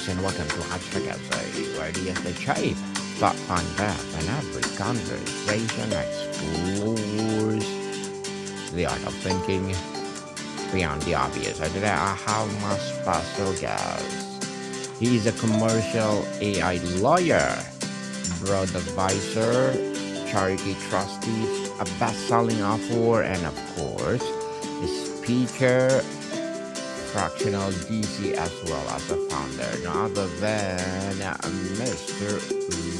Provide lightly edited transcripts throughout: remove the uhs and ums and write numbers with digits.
guys, and welcome to Hashtag Essay, where the essay shape thought find path and every conversation explores the art of thinking beyond the obvious. And today I have my special guest. He is a commercial AI lawyer, broad advisor, charity trustee, a best-selling author, and of course, a speaker, fractional DC, as well as a founder, no other than Mr.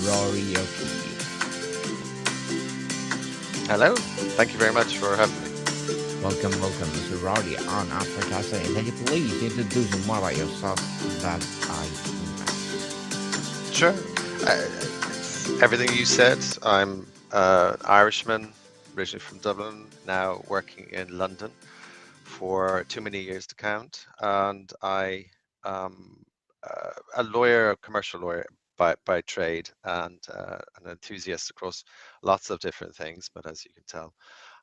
Rory O'Keeffe. Hello. Thank you very much for having me. Welcome, Mr. Rory on Africa. And can you please introduce more about yourself that I missed? Sure. It's everything you said. I'm Irishman, originally from Dublin, now working in London for too many years to count. And I am a lawyer, a commercial lawyer by trade, and an enthusiast across lots of different things. But as you can tell,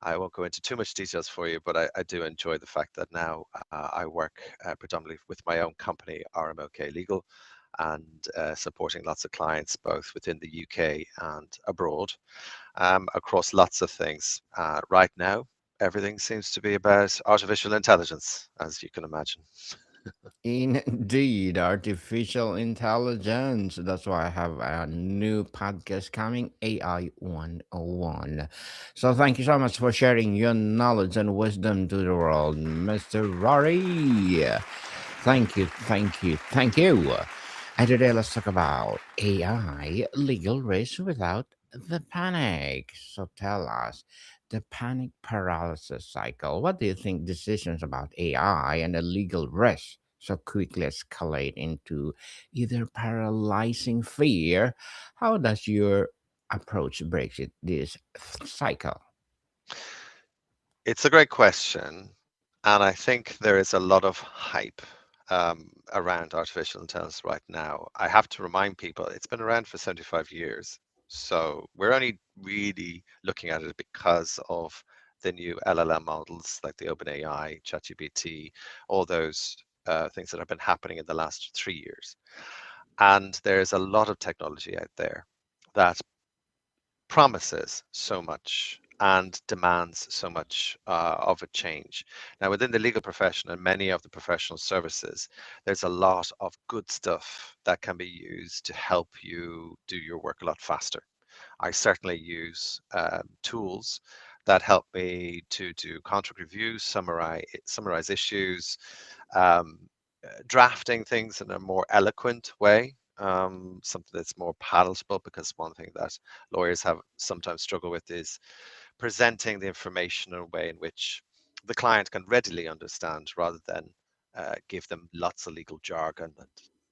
I won't go into too much details for you, but I do enjoy the fact that now I work predominantly with my own company, RMOK Legal, and supporting lots of clients both within the UK and abroad across lots of things. Right now, everything seems to be about artificial intelligence, as you can imagine. Indeed, artificial intelligence. That's why I have a new podcast coming, AI 101. So thank you so much for sharing your knowledge and wisdom to the world, Mr. Rory. Thank you. And today let's talk about AI legal risk without the panic. So tell us the panic paralysis cycle. What do you think decisions about AI and the legal risk so quickly escalate into either paralyzing fear? How does your approach break this cycle? It's a great question, and I think there is a lot of hype around artificial intelligence right now. I have to remind people it's been around for 75 years. So we're only really looking at it because of the new LLM models like the OpenAI, ChatGPT, all those things that have been happening in the last 3 years. And there's a lot of technology out there that promises so much and demands so much of a change. Now, within the legal profession and many of the professional services, there's a lot of good stuff that can be used to help you do your work a lot faster. I certainly use tools that help me to do contract reviews, summarize issues, um, drafting things in a more eloquent way, something that's more palatable, because one thing that lawyers have sometimes struggle with is presenting the information in a way in which the client can readily understand rather than give them lots of legal jargon and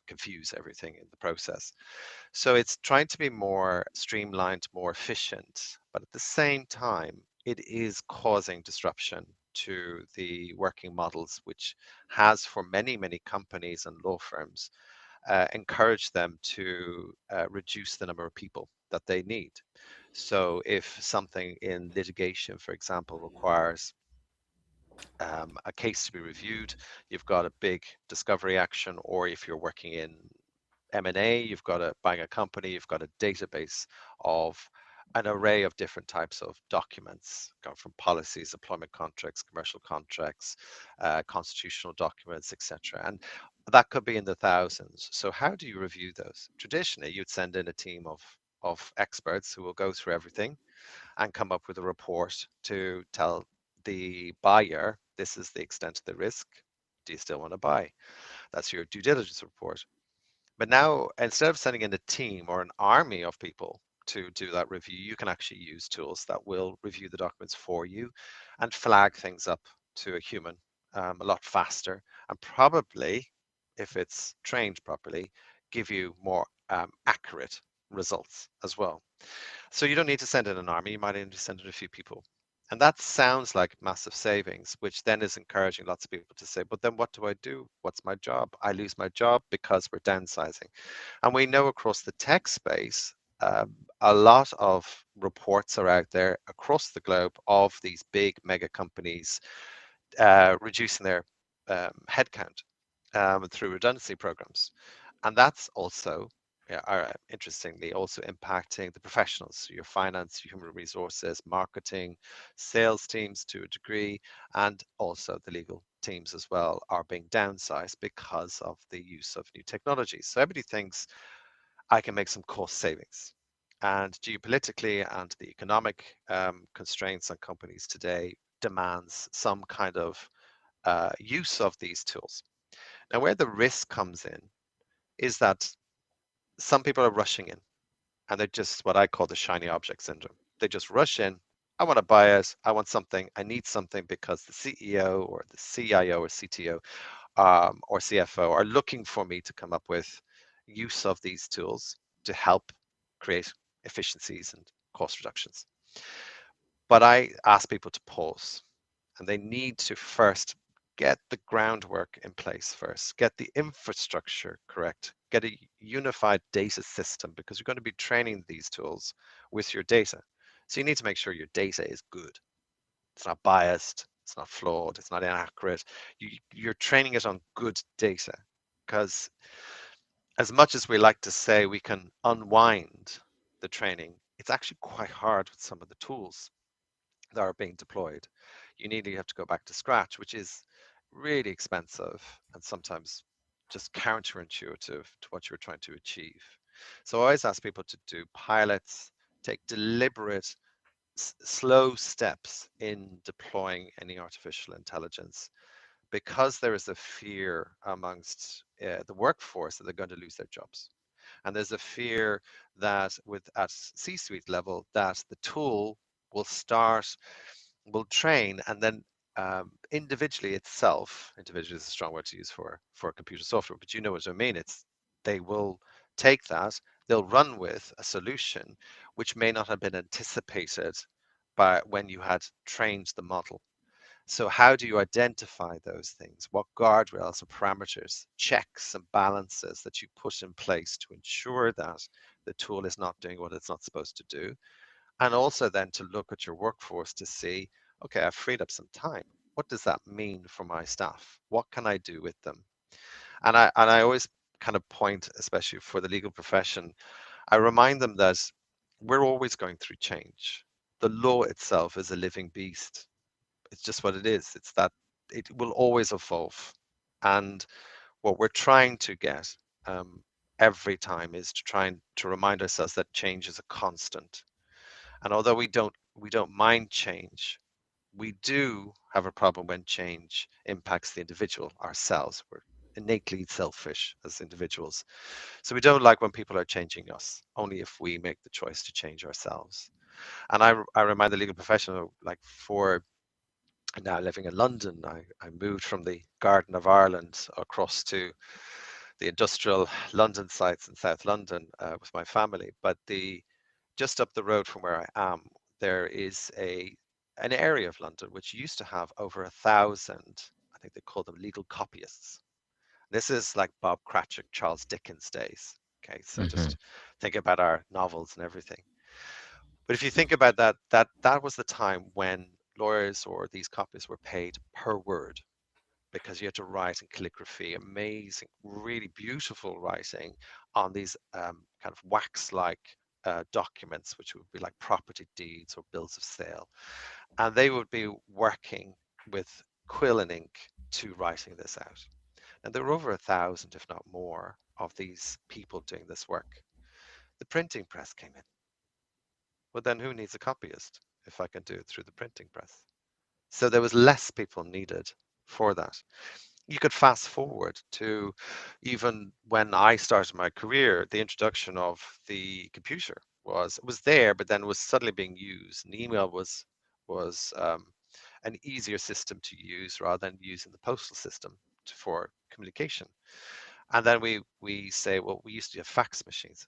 confuse everything in the process. So it's trying to be more streamlined, more efficient, but at the same time, it is causing disruption to the working models, which has for many, many companies and law firms encouraged them to reduce the number of people that they need. So if something in litigation, for example, requires a case to be reviewed, you've got a big discovery action, or if you're working in M&A, you've got a buying a company, you've got a database of an array of different types of documents, going from policies, employment contracts, commercial contracts, constitutional documents, etc. And that could be in the thousands. So how do you review those? Traditionally, you'd send in a team of experts who will go through everything and come up with a report to tell the buyer, this is the extent of the risk. Do you still want to buy? That's your due diligence report. But now, instead of sending in a team or an army of people to do that review, you can actually use tools that will review the documents for you and flag things up to a human a lot faster, and probably, if it's trained properly, give you more accurate results as well. So you don't need to send in an army, you might need to send in a few people. And that sounds like massive savings, which then is encouraging lots of people to say, but then what do I do? What's my job? I lose my job because we're downsizing. And we know across the tech space, a lot of reports are out there across the globe of these big mega companies reducing their headcount through redundancy programs. And that's also, yeah, interestingly, also impacting the professionals, your finance, your human resources, marketing, sales teams to a degree, and also the legal teams as well are being downsized because of the use of new technologies. So everybody thinks I can make some cost savings. And geopolitically and the economic constraints on companies today demands some kind of use of these tools. Now, where the risk comes in is that some people are rushing in and they're just what I call the shiny object syndrome. They just rush in. I want to buy it. I want something. I need something because the CEO or the CIO or CTO or CFO are looking for me to come up with use of these tools to help create efficiencies and cost reductions. But I ask people to pause and they need to first get the groundwork in place first, get the infrastructure correct, get a unified data system because you're going to be training these tools with your data. So you need to make sure your data is good. It's not biased, it's not flawed, it's not inaccurate. You're training it on good data because as much as we like to say we can unwind the training, it's actually quite hard with some of the tools that are being deployed. You nearly have to go back to scratch, which is really expensive and sometimes just counterintuitive to what you're trying to achieve. So I always ask people to do pilots, take deliberate, slow steps in deploying any artificial intelligence because there is a fear amongst the workforce that they're going to lose their jobs. And there's a fear that with at C-suite level that the tool will start, will train, and then individually itself, individually is a strong word to use for computer software, but you know what I mean. It's they will take that, they'll run with a solution which may not have been anticipated by when you had trained the model. So how do you identify those things? What guardrails or parameters, checks and balances that you put in place to ensure that the tool is not doing what it's not supposed to do? And also then to look at your workforce to see, okay, I've freed up some time. What does that mean for my staff? What can I do with them? And I always kind of point, especially for the legal profession, I remind them that we're always going through change. The law itself is a living beast. It's just what it is. It's that it will always evolve. And what we're trying to get every time is to try and to remind ourselves that change is a constant. And although we don't mind change, we do have a problem when change impacts the individual ourselves. We're innately selfish as individuals. So we don't like when people are changing us, only if we make the choice to change ourselves. And I remind the legal professional, like for now living in London, I moved from the Garden of Ireland across to the industrial London sites in South London with my family. But the just up the road from where I am, there is an area of London which used to have over 1,000, I think they call them legal copyists. This is like Bob Cratchit, Charles Dickens days. Okay, so Hmm. just think about our novels and everything. But if you think about that, that was the time when lawyers or these copyists were paid per word because you had to write in calligraphy, amazing, really beautiful writing on these kind of wax-like documents, which would be like property deeds or bills of sale. And they would be working with quill and ink to writing this out. And there were over 1,000, if not more, of these people doing this work. The printing press came in. Well, then who needs a copyist if I can do it through the printing press? So there was less people needed for that. You could fast forward to even when I started my career, the introduction of the computer was there, but then was suddenly being used. And email was an easier system to use rather than using the postal system for communication. And then we say, well, we used to have fax machines.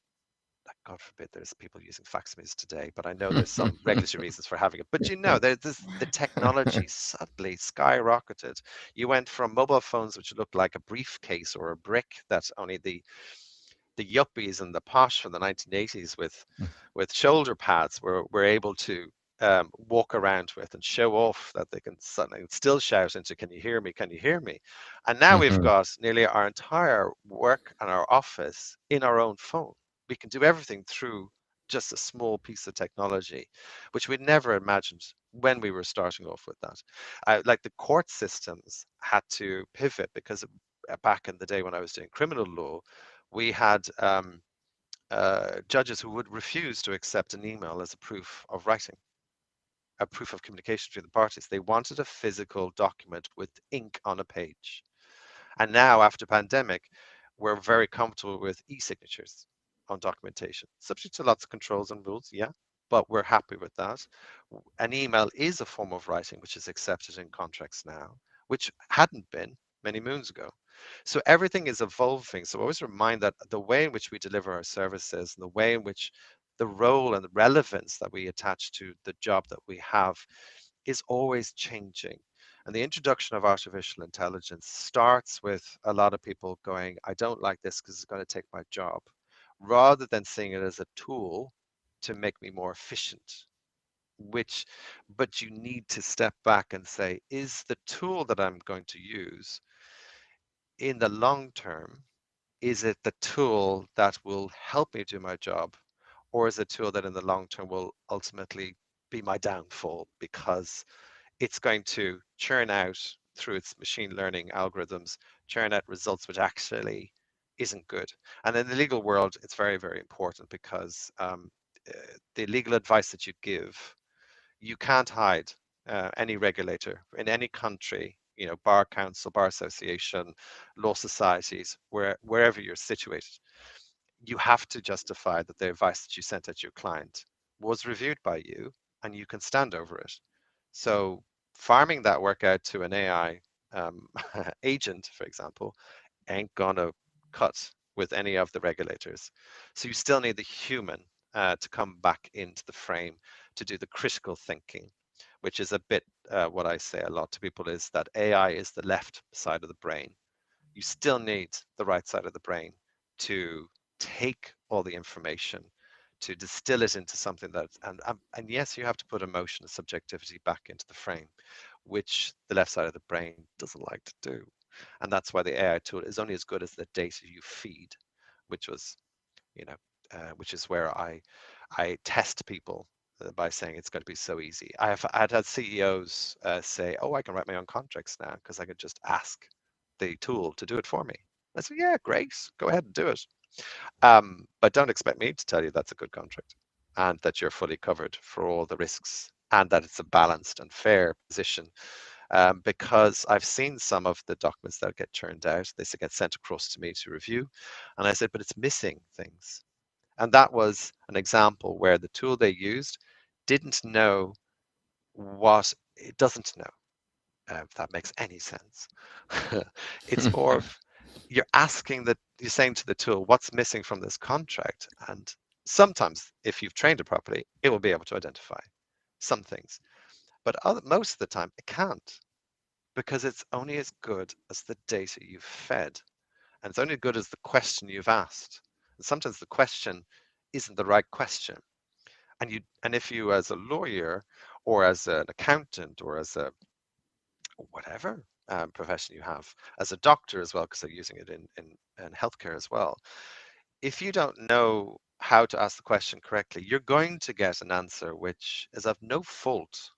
God forbid there's people using fax machines today, but I know there's some regulatory reasons for having it. But the technology suddenly skyrocketed. You went from mobile phones, which looked like a briefcase or a brick that only the yuppies and the posh from the 1980s with shoulder pads were able to walk around with and show off that they can suddenly still shout into, "Can you hear me? Can you hear me?" And now we've Hmm. got nearly our entire work and our office in our own phone. We can do everything through just a small piece of technology, which we'd never imagined when we were starting off with that. Like the court systems had to pivot because back in the day when I was doing criminal law, we had judges who would refuse to accept an email as a proof of writing, a proof of communication between the parties. They wanted a physical document with ink on a page. And now, after pandemic, we're very comfortable with e-signatures on documentation, subject to lots of controls and rules, yeah, but we're happy with that. An email is a form of writing which is accepted in contracts now, which hadn't been many moons ago. So everything is evolving. So always remind that the way in which we deliver our services and the way in which the role and the relevance that we attach to the job that we have is always changing. And the introduction of artificial intelligence starts with a lot of people going, I don't like this because it's going to take my job, rather than seeing it as a tool to make me more efficient. Which, but you need to step back and say, is the tool that I'm going to use in the long term, is it the tool that will help me do my job? Or is it a tool that in the long term will ultimately be my downfall because it's going to churn out through its machine learning algorithms, churn out results which actually isn't good. And in the legal world, it's very, very important because the legal advice that you give, you can't hide. Any regulator in any country, bar council, bar association, law societies, wherever you're situated, you have to justify that the advice that you sent at your client was reviewed by you and you can stand over it. So farming that work out to an AI agent, for example, ain't gonna cut with any of the regulators. So you still need the human to come back into the frame to do the critical thinking, which is a bit what I say a lot to people is that AI is the left side of the brain. You still need the right side of the brain to take all the information, to distill it into something that, and yes, you have to put emotion and subjectivity back into the frame, which the left side of the brain doesn't like to do. And that's why the AI tool is only as good as the data you feed, which was, you know, which is where I test people by saying it's going to be so easy. I'd had CEOs say, "Oh, I can write my own contracts now because I could just ask the tool to do it for me." I said, "Yeah, great, go ahead and do it." But don't expect me to tell you that's a good contract and that you're fully covered for all the risks and that it's a balanced and fair position. Because I've seen some of the documents that get churned out, they get sent across to me to review. And I said, but it's missing things. And that was an example where the tool they used didn't know what it doesn't know, if that makes any sense. It's more of you're asking that you're saying to the tool, what's missing from this contract? And sometimes, if you've trained it properly, it will be able to identify some things. But most of the time, it can't because it's only as good as the data you've fed. And it's only as good as the question you've asked. And sometimes the question isn't the right question. And if you as a lawyer or as an accountant or as a whatever profession you have, as a doctor as well, because they're using it in healthcare as well, if you don't know how to ask the question correctly, you're going to get an answer which is of no fault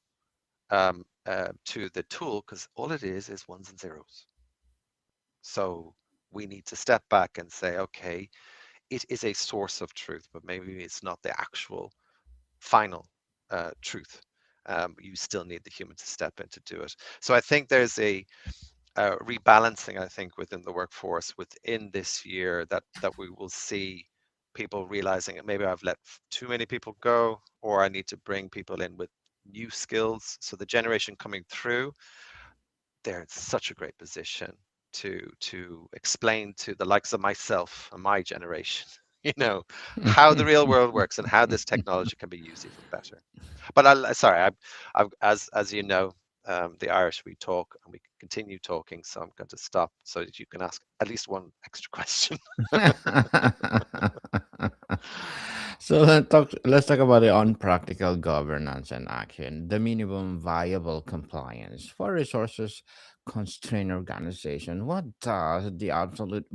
to the tool because all it is ones and zeros. So we need to step back and say, okay, it is a source of truth, but maybe it's not the actual final truth. You still need the human to step in to do it. So I think there's a rebalancing, I think, within the workforce within this year that we will see people realizing that maybe I've let too many people go, or I need to bring people in with new skills. So the generation coming through, they're in such a great position to explain to the likes of myself and my generation, how the real world works and how this technology can be used even better. But sorry, as you know, the Irish, we talk and we can continue talking. So I'm going to stop so that you can ask at least one extra question. So let's talk about the unpractical governance and action, the minimum viable compliance for resources constrained organization. What does the absolute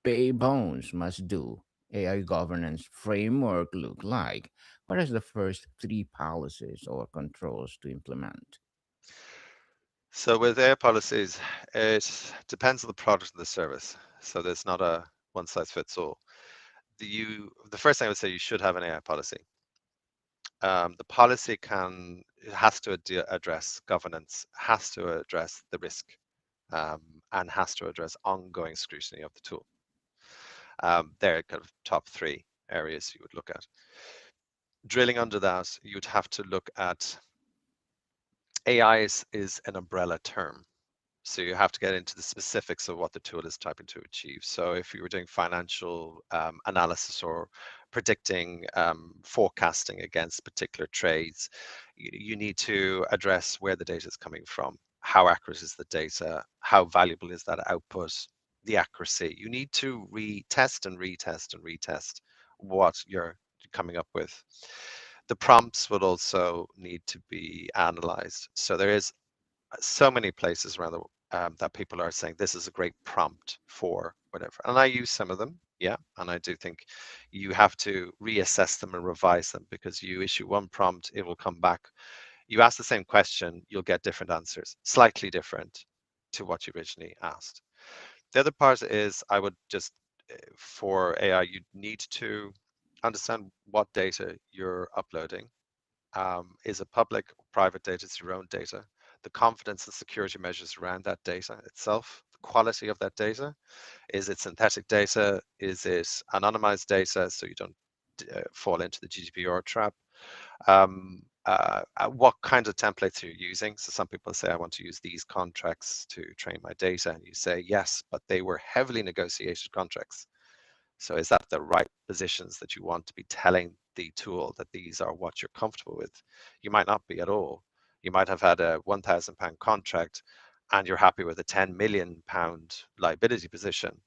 bare bones must do AI governance framework look like? What is the first three policies or controls to implement? So with AI policies, it depends on the product and the service. So there's not a one size fits all. The first thing I would say, you should have an AI policy. The policy it has to address governance, has to address the risk, um, and has to address ongoing scrutiny of the tool. They're kind of top three areas you would look at. Drilling under that, you'd have to look at AI is an umbrella term. So you have to get into the specifics of what the tool is typing to achieve. So if you were doing financial analysis or predicting forecasting against particular trades, you need to address where the data is coming from, how accurate is the data, how valuable is that output, the accuracy. You need to retest and retest and retest what you're coming up with. The prompts would also need to be analyzed. So there is so many places around that people are saying this is a great prompt for whatever, and I use some of them, yeah, and I do think you have to reassess them and revise them, because you issue one prompt, it will come back. You ask the same question, you'll get different answers, slightly different to what you originally asked. The other part is, I would just for AI, you need to understand what data you're uploading. Is it public or private data? It's your own data. The confidence and security measures around that data itself, the quality of that data. Is it synthetic data? Is it anonymized data, so you don't fall into the GDPR trap? What kind of templates you're using? So some people say, I want to use these contracts to train my data, and you say yes, but they were heavily negotiated contracts. So is that the right positions that you want to be telling the tool that these are what you're comfortable with? You might not be at all. You might have had a £1,000 contract and you're happy with a £10 million liability position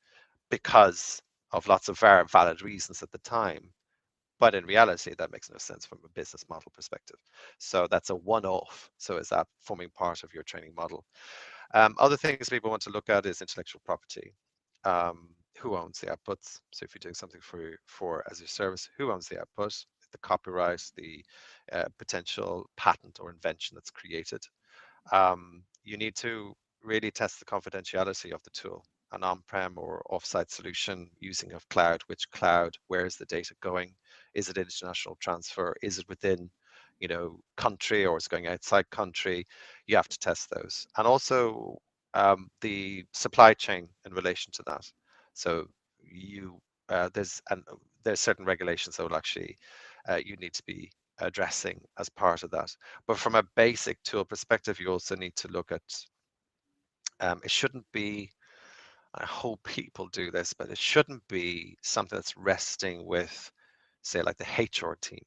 because of lots of very valid reasons at the time. But in reality, that makes no sense from a business model perspective. So that's a one-off. So is that forming part of your training model? Other things people want to look at is intellectual property. Who owns the outputs? So if you're doing something for as a service, who owns the output, the copyright, the potential patent or invention that's created? You need to really test the confidentiality of the tool, an on-prem or off-site solution using of cloud, which cloud, where is the data going? Is it international transfer? Is it within, country, or is it going outside country? You have to test those. And also the supply chain in relation to that. So you there's certain regulations that will actually you need to be addressing as part of that. But from a basic tool perspective, you also need to look at it shouldn't be, I hope people do this, but it shouldn't be something that's resting with, say, like the HR team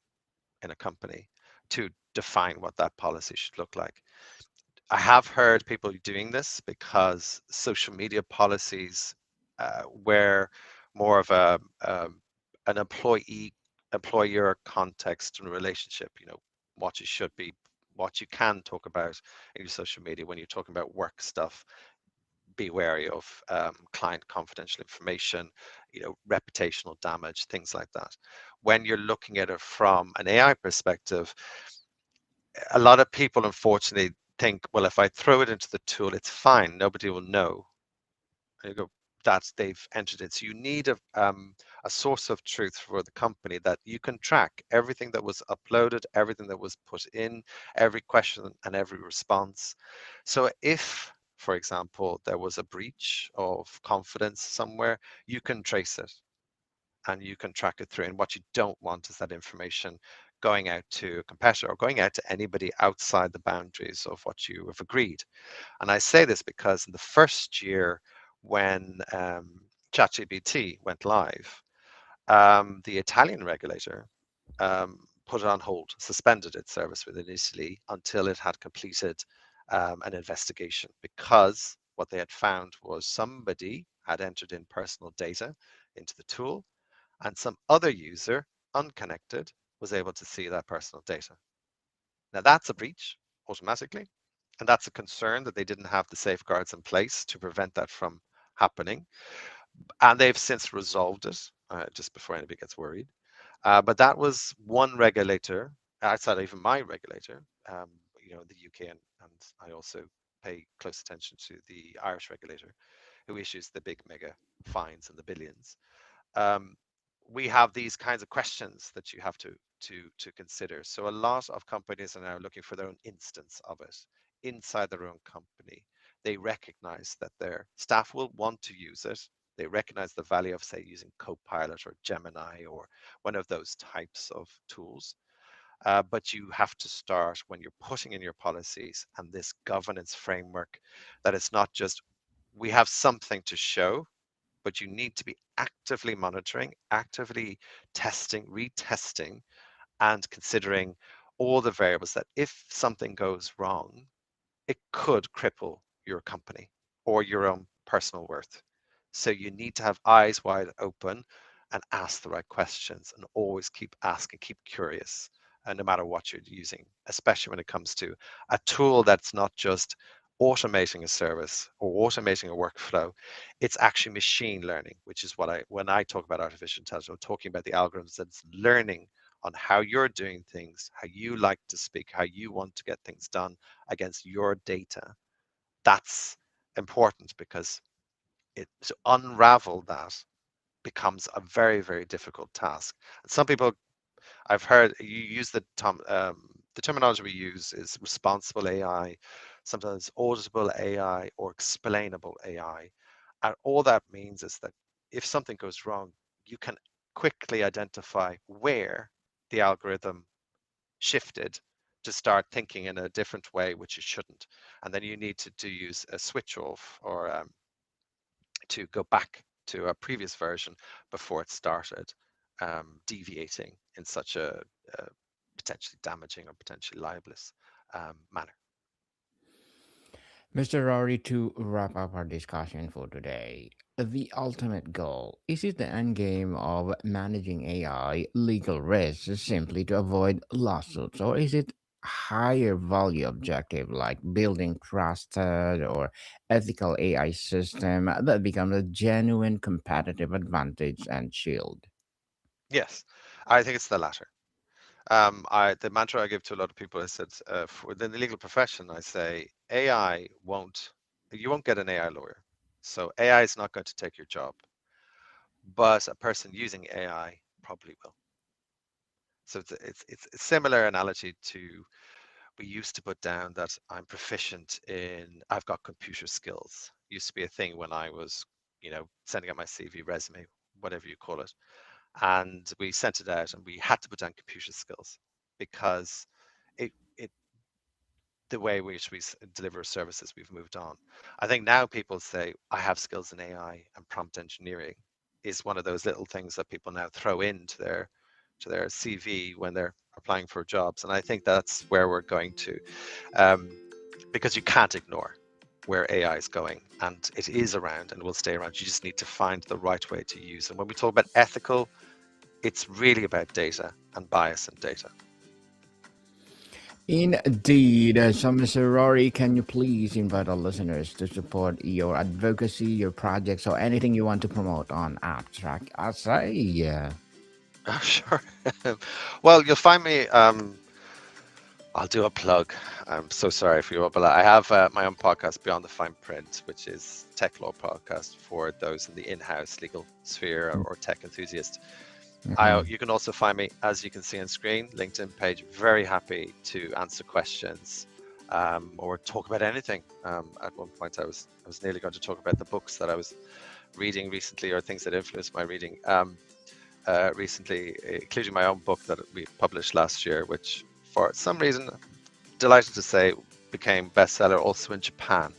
in a company to define what that policy should look like. I have heard people doing this because social media policies were more of an employer context and relationship. What you should be, what you can talk about in your social media when you're talking about work stuff. Be wary of client confidential information, reputational damage, things like that. When you're looking at it from an AI perspective, a lot of people unfortunately think, well, if I throw it into the tool, it's fine. Nobody will know. And you go, that they've entered it. So you need a source of truth for the company that you can track everything that was uploaded, everything that was put in, every question and every response. So if, for example, there was a breach of confidence somewhere, you can trace it and you can track it through. And what you don't want is that information going out to a competitor or going out to anybody outside the boundaries of what you have agreed. And I say this because in the first year when ChatGPT went live, the Italian regulator put it on hold, suspended its service within Italy until it had completed an investigation, because what they had found was somebody had entered in personal data into the tool and some other user unconnected, was able to see that personal data. Now that's a breach automatically, and that's a concern that they didn't have the safeguards in place to prevent that from happening. And they've since resolved it, just before anybody gets worried. But that was one regulator outside even my regulator, the UK, and I also pay close attention to the Irish regulator, who issues the big mega fines in the billions. um, we have these kinds of questions that you have to consider. So a lot of companies are now looking for their own instance of it inside their own company. They recognize that their staff will want to use it. They recognize the value of, say, using Copilot or Gemini or one of those types of tools. But you have to start when you're putting in your policies and this governance framework, that it's not just we have something to show, but you need to be actively monitoring, actively testing, retesting, and considering all the variables that if something goes wrong, it could cripple your company or your own personal worth. So you need to have eyes wide open and ask the right questions and always keep asking, keep curious, no matter what you're using, especially when it comes to a tool that's not just automating a service or automating a workflow. It's actually machine learning, which is when I talk about artificial intelligence, I'm talking about the algorithms that's learning on how you're doing things, how you like to speak, how you want to get things done against your data. That's important because to unravel that becomes a very, very difficult task. And some people, I've heard you use the terminology we use is responsible AI, sometimes auditable AI or explainable AI. And all that means is that if something goes wrong, you can quickly identify where the algorithm shifted to start thinking in a different way, which it shouldn't. And then you need to use a switch off or to go back to a previous version before it started deviating in such a potentially damaging or potentially libelous manner. Mr. Rory, to wrap up our discussion for today, the ultimate goal is it the end game of managing AI legal risks simply to avoid lawsuits, or is it higher value objective like building trusted or ethical AI system that becomes a genuine competitive advantage and shield? Yes, I think it's the latter. The mantra I give to a lot of people is that within the legal profession, I say you won't get an AI lawyer. So AI is not going to take your job, but a person using AI probably will. So it's a similar analogy to we used to put down that I'm proficient in, I've got computer skills. Used to be a thing when I was, sending out my CV, resume, whatever you call it. And we sent it out and we had to put down computer skills because it the way in which we deliver services, we've moved on. I think now people say, I have skills in AI and prompt engineering is one of those little things that people now throw into their CV when they're applying for jobs. And I think that's where we're going to, um, because you can't ignore where AI is going, and it is around and will stay around. You just need to find the right way to use. And when we talk about ethical, it's really about data and bias in data. Indeed. So, Mr. Rory, can you please invite our listeners to support your advocacy, your projects, or anything you want to promote on Abstract Assay? Yeah. Oh, sure. Well, you'll find me. I'll do a plug. I'm so sorry for you, but I have my own podcast, Beyond the Fine Print, which is tech law podcast for those in the in-house legal sphere or tech enthusiast. Mhm. You can also find me, as you can see on screen, LinkedIn page. Very happy to answer questions or talk about anything. At one point, I was nearly going to talk about the books that I was reading recently or things that influenced my reading recently, including my own book that we published last year, which for some reason, delighted to say, became bestseller also in Japan.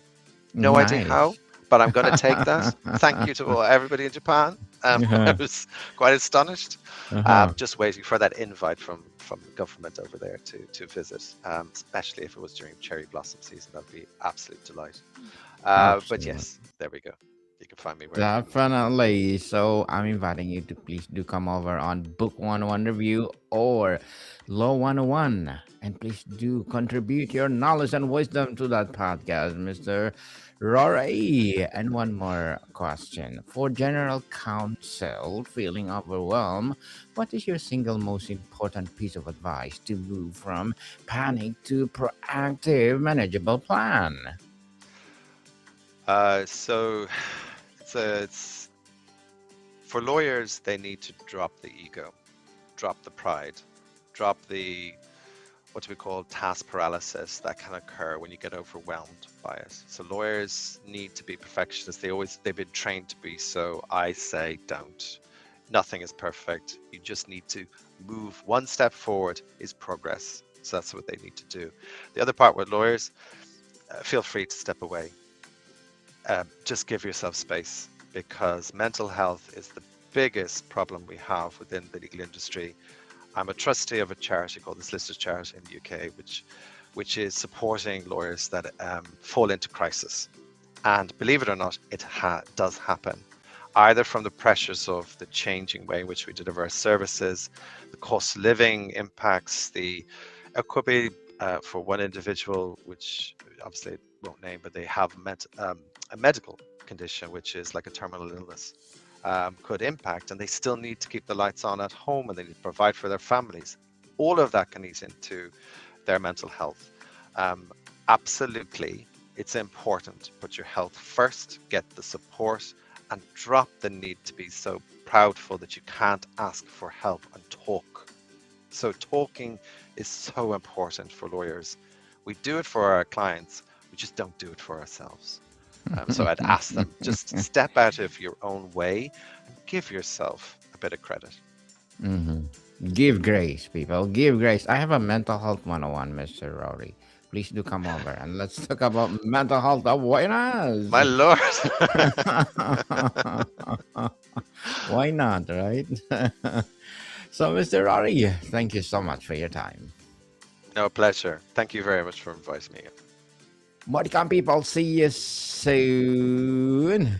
No idea how, Nice. but I'm going to take that. Thank you to everybody in Japan. I Uh-huh. was quite astonished. Uh-huh. Just waiting for that invite from the government over there to visit, especially if it was during cherry blossom season. That'd be absolute delight. But Absolutely. yes, there we go. You can find me wherever you want. Definitely. So I'm inviting you to please do come over on Book 101 Review or Law 101. And please do contribute your knowledge and wisdom to that podcast, Mr. Rory. And one more question. For general counsel feeling overwhelmed, what is your single most important piece of advice to move from panic to proactive, manageable plan? So it's for lawyers, they need to drop the ego, drop the pride, drop the what do we call task paralysis that can occur when you get overwhelmed by it. So lawyers need to be perfectionists. They've been trained to be so. I say don't. Nothing is perfect. You just need to move one step forward is progress. So that's what they need to do. The other part with lawyers, feel free to step away. Just give yourself space because mental health is the biggest problem we have within the legal industry. I'm a trustee of a charity called the Solicitors Charity in the UK, which is supporting lawyers that fall into crisis. And believe it or not, it does happen, either from the pressures of the changing way in which we deliver our services, the cost of living impacts, it could be for one individual, which obviously I won't name, but they have a medical condition, which is like a terminal illness, could impact, and they still need to keep the lights on at home and they need to provide for their families. All of that can eat into their mental health. Absolutely, it's important to put your health first, get the support, and drop the need to be so proudful that you can't ask for help and talk. So talking is so important for lawyers. We do it for our clients, we just don't do it for ourselves. So I'd ask them, just step out of your own way and give yourself a bit of credit. Mhm. Give grace, people. Give grace. I have a mental health 101, Mr. Rory. Please do come over and let's talk about mental health awareness. My lord. Why not, right? So, Mr. Rory, thank you so much for your time. No, pleasure. Thank you very much for inviting me. Welcome, people. See you soon.